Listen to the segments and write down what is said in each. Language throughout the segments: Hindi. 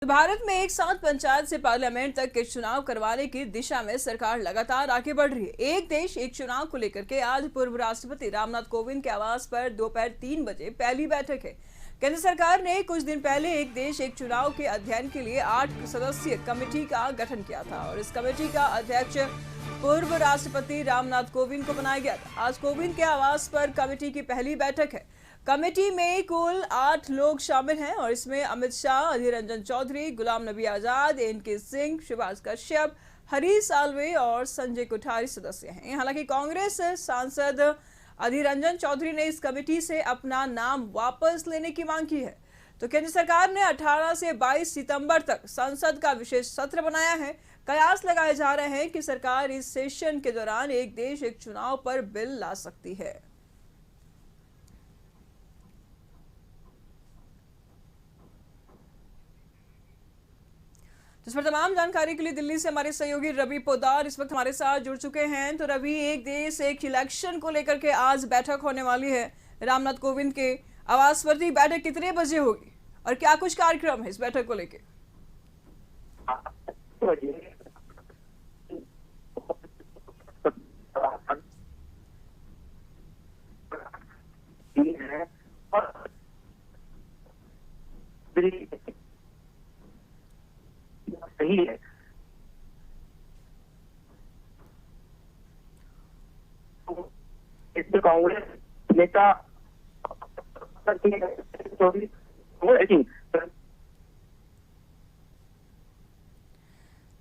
तो भारत में एक साथ पंचायत से पार्लियामेंट तक के चुनाव करवाने की दिशा में सरकार लगातार आगे बढ़ रही है। एक देश एक चुनाव को लेकर के आज पूर्व राष्ट्रपति रामनाथ कोविंद के आवास पर दोपहर 3 बजे पहली बैठक है। केंद्र सरकार ने कुछ दिन पहले एक देश एक चुनाव के अध्ययन के लिए 8 सदस्यीय कमेटी का गठन किया था और इस कमेटी का अध्यक्ष पूर्व राष्ट्रपति रामनाथ कोविंद को बनाया गया था। आज कोविंद के आवास पर कमेटी की पहली बैठक है। कमेटी में कुल 8 लोग शामिल हैं और इसमें अमित शाह, अधीर रंजन चौधरी, गुलाम नबी आजाद, एनके सिंह, सुभाष कश्यप, हरीश साल्वे और संजय कोठारी सदस्य हैं। हालांकि कांग्रेस सांसद अधीर रंजन चौधरी ने इस कमेटी से अपना नाम वापस लेने की मांग की है। तो केंद्र सरकार ने 18 से 22 सितंबर तक संसद का विशेष सत्र बनाया है। कयास लगाए जा रहे हैं कि सरकार इस सेशन के दौरान एक देश एक चुनाव पर बिल ला सकती है। इस पर तमाम जानकारी के लिए दिल्ली से हमारे सहयोगी रवि पोदार इस वक्त हमारे साथ जुड़ चुके हैं। तो रवि, एक देश एक इलेक्शन को लेकर के आज बैठक होने वाली है रामनाथ कोविंद के आवास पर। बैठक कितने बजे होगी और क्या कुछ कार्यक्रम है इस बैठक को लेकर? सही है। इसमें कांग्रेस नेता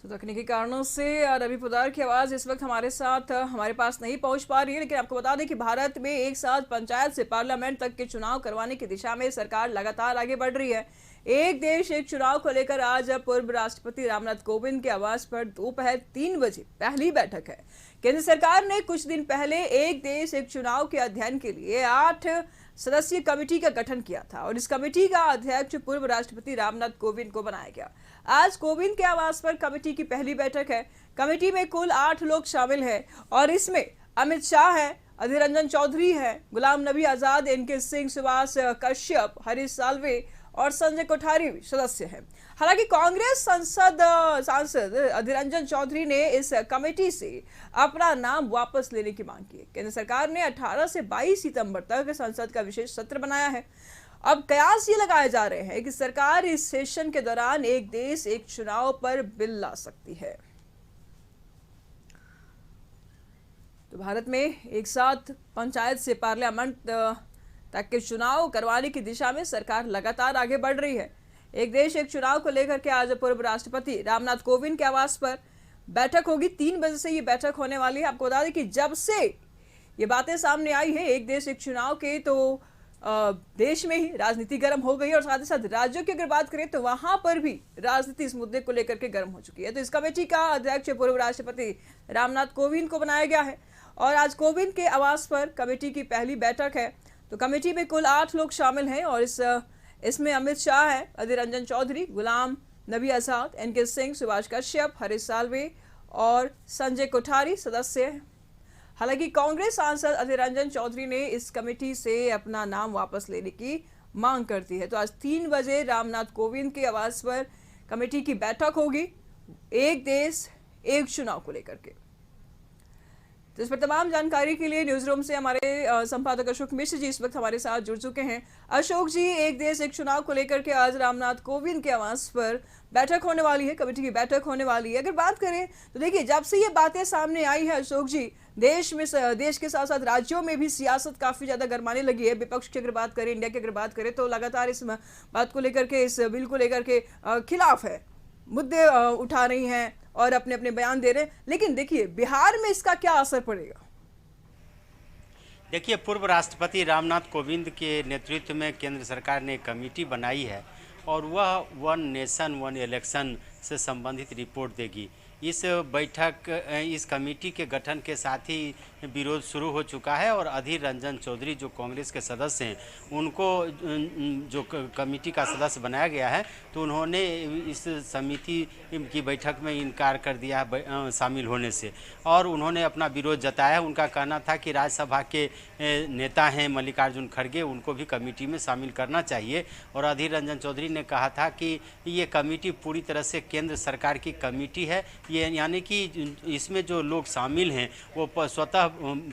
तो तकनीकी कारणों से रवि पोदार की आवाज इस वक्त हमारे साथ हमारे पास नहीं पहुंच पा रही है, लेकिन आपको बता दें कि भारत में एक साथ पंचायत से पार्लियामेंट तक के चुनाव करवाने की दिशा में सरकार लगातार आगे बढ़ रही है। एक देश एक चुनाव को लेकर आज पूर्व राष्ट्रपति रामनाथ कोविंद के आवास पर दोपहर 3 बजे पहली बैठक है। केंद्र सरकार ने कुछ दिन पहले एक देश एक चुनाव के अध्ययन के लिए 8 सदस्यीय कमेटी का गठन किया था और इस कमेटी का अध्यक्ष पूर्व राष्ट्रपति रामनाथ कोविंद को बनाया गया। आज कोविंद के आवास पर कमेटी की पहली बैठक है। कमेटी में कुल 8 लोग शामिल हैं और इसमें अमित शाह है, अधीर रंजन चौधरी है, गुलाम नबी आजाद, एनके सिंह, सुभाष कश्यप, हरीश साल्वे और संजय कोठारी भी सदस्य हैं। हालांकि कांग्रेस सांसद अधीर रंजन चौधरी ने इस कमेटी से अपना नाम वापस लेने की मांग की है। केंद्र सरकार ने 18 से 22 सितंबर तक संसद का विशेष सत्र बनाया है। अब कयास ये लगाए जा रहे हैं कि सरकार इस सेशन के दौरान एक देश एक चुनाव पर बिल ला सकती है। तो भारत में एक साथ पंचायत से पार्लियामेंट तक के चुनाव करवाने की दिशा में सरकार लगातार आगे बढ़ रही है। एक देश एक चुनाव को लेकर के आज पूर्व राष्ट्रपति रामनाथ कोविंद के आवास पर बैठक होगी। 3 बजे से ये बैठक होने वाली है। आपको बता दें कि जब से ये बातें सामने आई है एक देश एक चुनाव के, तो देश में ही राजनीति गर्म हो गई और साथ ही साथ राज्यों की अगर बात करें तो वहां पर भी राजनीति इस मुद्दे को लेकर के गर्म हो चुकी है। तो इस कमेटी का अध्यक्ष पूर्व राष्ट्रपति रामनाथ कोविंद को बनाया गया है और आज कोविंद के आवास पर कमेटी की पहली बैठक है। तो कमेटी में कुल 8 लोग शामिल हैं और इसमें अमित शाह है, अधीर रंजन चौधरी, गुलाम नबी आजाद, एनके सिंह, सुभाष कश्यप, हरीश साल्वे और संजय कोठारी सदस्य हैं। हालांकि कांग्रेस सांसद अधीर रंजन चौधरी ने इस कमेटी से अपना नाम वापस लेने की मांग करती है। तो आज 3 बजे रामनाथ कोविंद के आवास पर कमेटी की बैठक होगी एक देश एक चुनाव को लेकर के। तो इस पर तमाम जानकारी के लिए न्यूज रूम से हमारे संपादक अशोक मिश्र जी इस वक्त हमारे साथ जुड़ चुके हैं। अशोक जी, एक देश एक चुनाव को लेकर के आज रामनाथ कोविंद के आवास पर बैठक होने वाली है, कमेटी की बैठक होने वाली है। अगर बात करें तो देखिए, जब से ये बातें सामने आई है अशोक जी, देश के साथ साथ राज्यों में भी सियासत काफी ज्यादा गरमाने लगी है। विपक्ष की अगर बात करें, इंडिया की अगर बात करें तो लगातार इस बात को लेकर के, इस बिल को लेकर के खिलाफ है, मुद्दे उठा रही हैं और अपने अपने बयान दे रहे हैं। लेकिन देखिए बिहार में इसका क्या असर पड़ेगा? देखिए, पूर्व राष्ट्रपति रामनाथ कोविंद के नेतृत्व में केंद्र सरकार ने कमेटी बनाई है और वह वन नेशन वन इलेक्शन से संबंधित रिपोर्ट देगी। इस कमेटी के गठन के साथ ही विरोध शुरू हो चुका है और अधीर रंजन चौधरी जो कांग्रेस के सदस्य हैं उनको जो कमेटी का सदस्य बनाया गया है, तो उन्होंने इस समिति की बैठक में इनकार कर दिया शामिल होने से और उन्होंने अपना विरोध जताया। उनका कहना था कि राज्यसभा के नेता हैं मल्लिकार्जुन खड़गे, उनको भी कमेटी में शामिल करना चाहिए। और अधीर रंजन चौधरी ने कहा था कि ये कमेटी पूरी तरह से केंद्र सरकार की कमेटी है, ये यानी कि इसमें जो लोग शामिल हैं वो स्वतः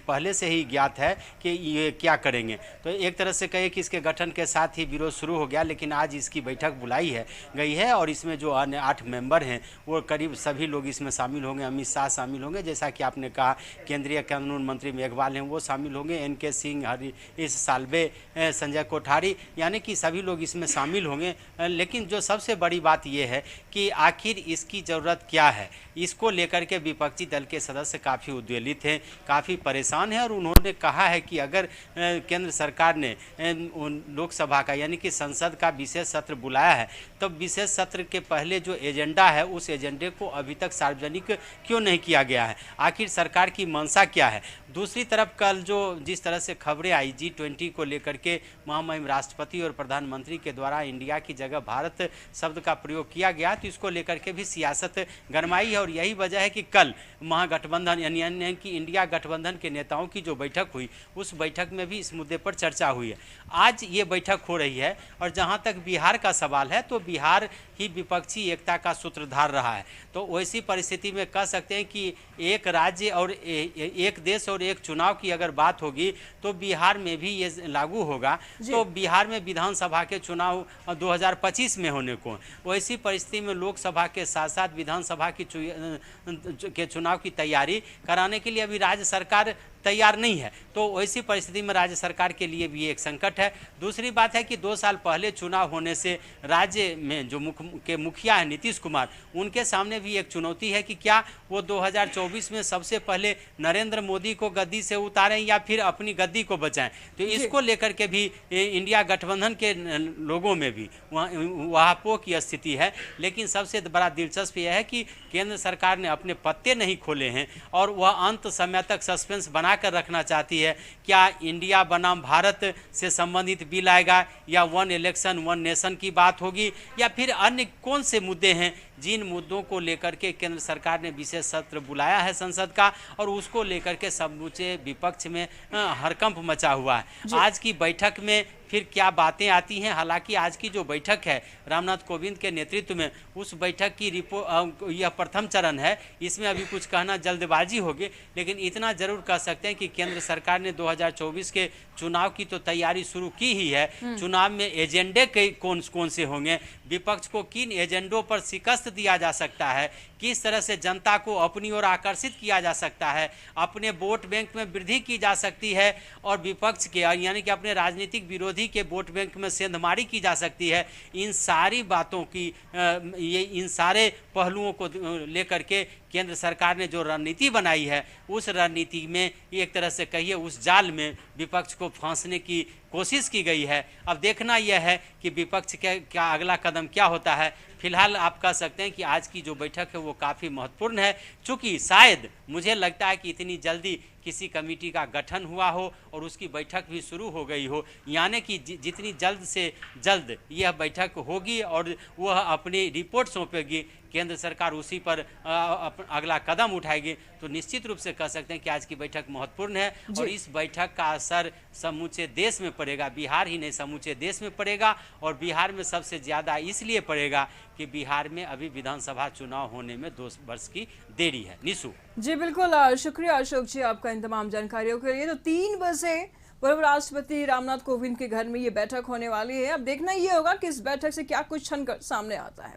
पहले से ही ज्ञात है कि ये क्या करेंगे। तो एक तरह से कहे कि इसके गठन के साथ ही विरोध शुरू हो गया, लेकिन आज इसकी बैठक बुलाई गई है और इसमें जो अन्य 8 मेंबर हैं वो करीब सभी लोग इसमें शामिल होंगे। अमित शाह शामिल होंगे, जैसा कि आपने कहा, केंद्रीय कानून मंत्री मेघवाल हैं वो शामिल होंगे, NK सिंह, हरीश साल्वे, संजय कोठारी, यानी कि सभी लोग इसमें शामिल होंगे। लेकिन जो सबसे बड़ी बात यह है कि आखिर इसकी ज़रूरत क्या है, इसको लेकर के विपक्षी दल के सदस्य काफ़ी उद्वेलित हैं, काफ़ी परेशान हैं और उन्होंने कहा है कि अगर केंद्र सरकार ने लोकसभा का यानी कि संसद का विशेष सत्र बुलाया है तो विशेष सत्र के पहले जो एजेंडा है उस एजेंडे को अभी तक सार्वजनिक क्यों नहीं किया गया है, आखिर सरकार की मंशा क्या है। दूसरी तरफ कल जो जिस तरह से खबरें आई G20 को लेकर के महामहिम राष्ट्रपति और प्रधानमंत्री के द्वारा इंडिया की जगह भारत शब्द का प्रयोग किया गया, तो इसको लेकर के भी सियासत गरमाई है और यही वजह है कि कल महागठबंधन यानी कि इंडिया गठबंधन के नेताओं की जो बैठक हुई उस बैठक में भी इस मुद्दे पर चर्चा हुई है। आज ये बैठक हो रही है और जहाँ तक बिहार का सवाल है तो बिहार ही विपक्षी एकता का सूत्रधार रहा है। तो वैसी परिस्थिति में कह सकते हैं कि एक राज्य और एक देश और एक चुनाव की अगर बात होगी तो बिहार में भी ये लागू होगा। तो बिहार में विधानसभा के चुनाव 2025 में होने को, वैसी परिस्थिति में लोकसभा के साथ साथ विधानसभा के चुनाव की तैयारी कराने के लिए अभी राज्य सरकार तैयार नहीं है। तो वैसी परिस्थिति में राज्य सरकार के लिए भी एक संकट है। दूसरी बात है कि 2 साल पहले चुनाव होने से राज्य में जो मुखिया है नीतीश कुमार, उनके सामने भी एक चुनौती है कि क्या वो 2024 में सबसे पहले नरेंद्र मोदी को गद्दी से उतारें या फिर अपनी गद्दी को बचाएं। तो इसको लेकर के भी इंडिया गठबंधन के लोगों में भी वहां की स्थिति है। लेकिन सबसे बड़ा दिलचस्प यह है कि केंद्र सरकार ने अपने पत्ते नहीं खोले हैं और वह अंत समय तक सस्पेंस बना कर रखना चाहती है। क्या इंडिया बनाम भारत से संबंधित बिल आएगा या 1 इलेक्शन 1 नेशन की बात होगी या फिर अन्य कौन से मुद्दे हैं जिन मुद्दों को लेकर के केंद्र सरकार ने विशेष सत्र बुलाया है संसद का और उसको लेकर के समूचे विपक्ष में हड़कंप मचा हुआ है। आज की बैठक में फिर क्या बातें आती हैं। हालांकि आज की जो बैठक है रामनाथ कोविंद के नेतृत्व में, उस बैठक की रिपोर्ट यह प्रथम चरण है, इसमें अभी कुछ कहना जल्दबाजी होगी। लेकिन इतना जरूर कह सकते हैं कि केंद्र सरकार ने 2024 के चुनाव की तो तैयारी शुरू की ही है। चुनाव में एजेंडे कौन से होंगे, विपक्ष को किन एजेंडों पर शिकस्त दिया जा सकता है, किस तरह से जनता को अपनी ओर आकर्षित किया जा सकता है, अपने वोट बैंक में वृद्धि की जा सकती है और विपक्ष के यानी कि अपने राजनीतिक विरोधी के वोट बैंक में सेंधमारी की जा सकती है। इन सारी बातों की इन सारे पहलुओं को लेकर के केंद्र सरकार ने जो रणनीति बनाई है उस रणनीति में एक तरह से कहिए उस जाल में विपक्ष को फांसने की कोशिश की गई है। अब देखना यह है कि विपक्ष क्या अगला कदम क्या होता है। फिलहाल आप कह सकते हैं कि आज की जो बैठक है वो काफ़ी महत्वपूर्ण है, चूँकि शायद मुझे लगता है कि इतनी जल्दी किसी कमेटी का गठन हुआ हो और उसकी बैठक भी शुरू हो गई हो, यानी कि जितनी जल्द से जल्द यह बैठक होगी और वह अपनी रिपोर्ट सौंपेगी, केंद्र सरकार उसी पर अगला कदम उठाएगी, तो निश्चित रूप से कह सकते हैं कि आज की बैठक महत्वपूर्ण है और इस बैठक का असर समूचे देश में पड़ेगा, बिहार ही नहीं समूचे देश में पड़ेगा। और बिहार में सबसे ज़्यादा इसलिए पड़ेगा कि बिहार में अभी विधानसभा चुनाव होने में 2 वर्ष की देरी है। निशु जी बिल्कुल, शुक्रिया अशोक जी आपका इन तमाम जानकारियों के लिए। तो 3 बजे पूर्व राष्ट्रपति रामनाथ कोविंद के घर में ये बैठक होने वाली है। अब देखना ये होगा कि इस बैठक से क्या कुछ छनकर सामने आता है।